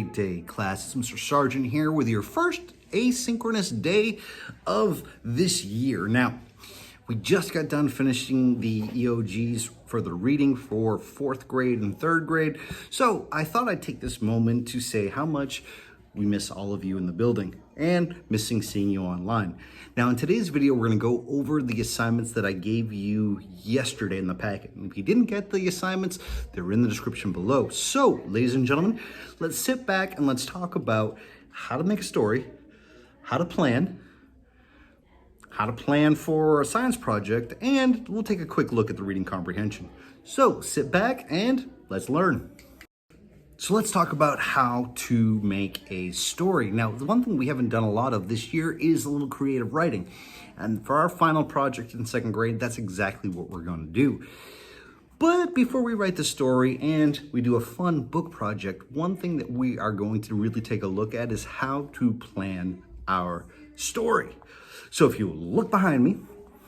Great day, class. It's Mr. Sargent here with your first asynchronous day of this year. Now, we just got done finishing the EOGs for the reading for 4th grade and 3rd grade. So I thought I'd take this moment to say how much we miss all of you in the building and missing seeing you online. Now in today's video, we're gonna go over the assignments that I gave you yesterday in the packet. And if you didn't get the assignments, they're in the description below. So ladies and gentlemen, let's sit back and let's talk about how to make a story, how to plan for a science project, and we'll take a quick look at the reading comprehension. So sit back and let's learn. So let's talk about how to make a story. Now, the one thing we haven't done a lot of this year is a little creative writing. And for our final project in 2nd grade, that's exactly what we're going to do. But before we write the story and we do a fun book project, one thing that we are going to really take a look at is how to plan our story. So if you look behind me,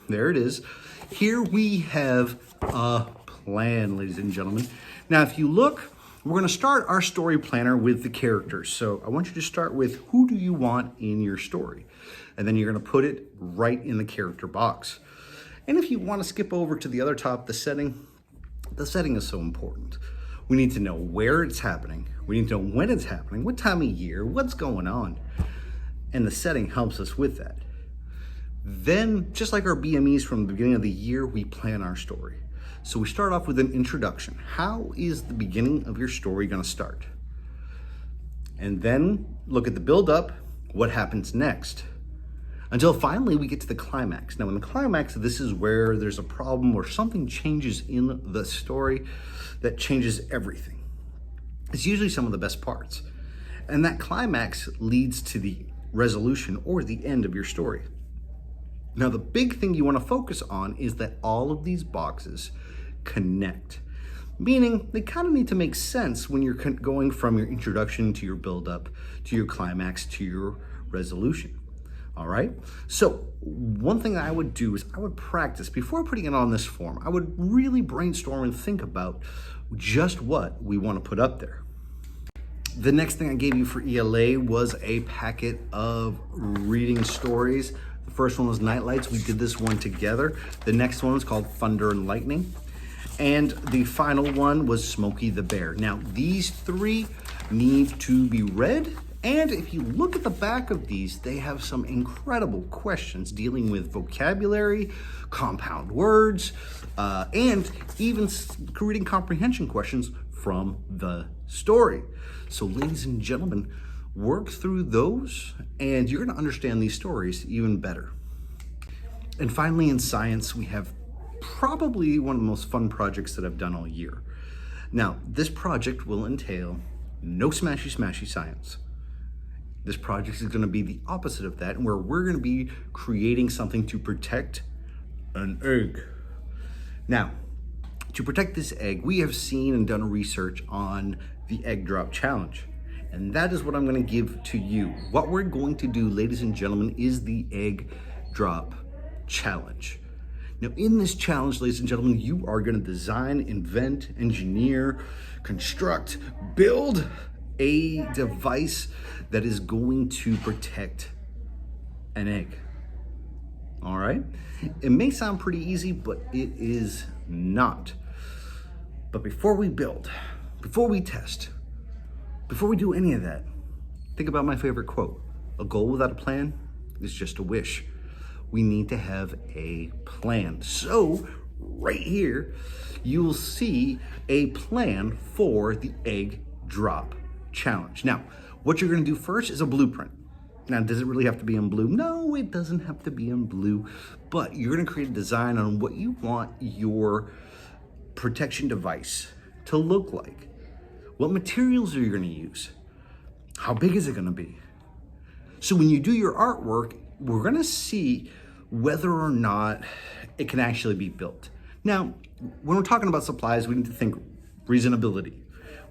there it is. Here we have a plan, ladies and gentlemen. Now, if you look, we're going to start our story planner with the characters. So I want you to start with who do you want in your story? And then you're going to put it right in the character box. And if you want to skip over to the other top, the setting is so important. We need to know where it's happening. We need to know when it's happening, what time of year, what's going on. And the setting helps us with that. Then, just like our BMEs from the beginning of the year, we plan our story. So we start off with an introduction. How is the beginning of your story going to start? And then look at the build-up, what happens next? Until finally we get to the climax. Now in the climax, this is where there's a problem or something changes in the story that changes everything. It's usually some of the best parts. And that climax leads to the resolution or the end of your story. Now, the big thing you want to focus on is that all of these boxes connect, meaning they kind of need to make sense when you're going from your introduction to your build-up, to your climax, to your resolution. All right? So one thing I would do is I would practice, before putting it on this form, I would really brainstorm and think about just what we want to put up there. The next thing I gave you for ELA was a packet of reading stories. The first one was Nightlights. We did this one together. The next one was called Thunder and Lightning. And the final one was Smokey the Bear. Now, these three need to be read. And if you look at the back of these, they have some incredible questions dealing with vocabulary, compound words, and even reading comprehension questions from the story. So ladies and gentlemen, work through those and you're going to understand these stories even better. And finally, in science, we have probably one of the most fun projects that I've done all year. Now, this project will entail no smashy science. This project is going to be the opposite of that, where we're going to be creating something to protect an egg. Now, to protect this egg, we have seen and done research on the egg drop challenge. And that is what I'm going to give to you. What we're going to do, ladies and gentlemen, is the egg drop challenge. Now, in this challenge, ladies and gentlemen, you are going to design, invent, engineer, construct, build a device that is going to protect an egg. All right? It may sound pretty easy, but it is not. But before we build, before we test, before we do any of that, think about my favorite quote. A goal without a plan is just a wish. We need to have a plan. So right here, you'll see a plan for the egg drop challenge. Now, what you're gonna do first is a blueprint. Now, does it really have to be in blue? No, it doesn't have to be in blue, but you're gonna create a design on what you want your protection device to look like. What materials are you going to use? How big is it going to be? So when you do your artwork, we're going to see whether or not it can actually be built. Now, when we're talking about supplies, we need to think reasonability.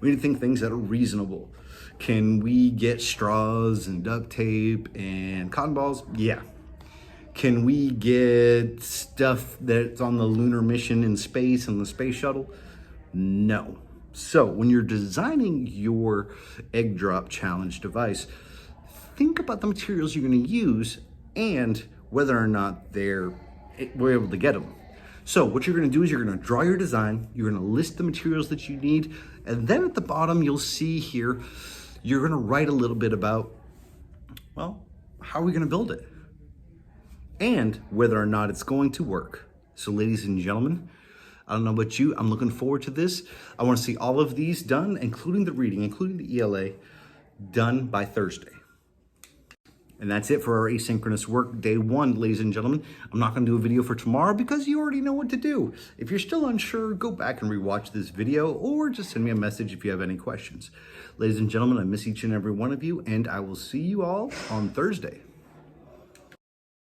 We need to think things that are reasonable. Can we get straws and duct tape and cotton balls? Yeah. Can we get stuff that's on the lunar mission in space and the space shuttle? No. So when you're designing your egg drop challenge device, think about the materials you're going to use and whether or not we're able to get them. So what you're going to do is you're going to draw your design, you're going to list the materials that you need, and then at the bottom you'll see here, you're going to write a little bit about, well, how are we going to build it? And whether or not it's going to work. So ladies and gentlemen, I don't know about you, I'm looking forward to this. I want to see all of these done, including the reading, including the ELA, done by Thursday. And that's it for our asynchronous work day 1, ladies and gentlemen. I'm not going to do a video for tomorrow because you already know what to do. If you're still unsure, go back and rewatch this video or just send me a message if you have any questions. Ladies and gentlemen, I miss each and every one of you, and I will see you all on Thursday.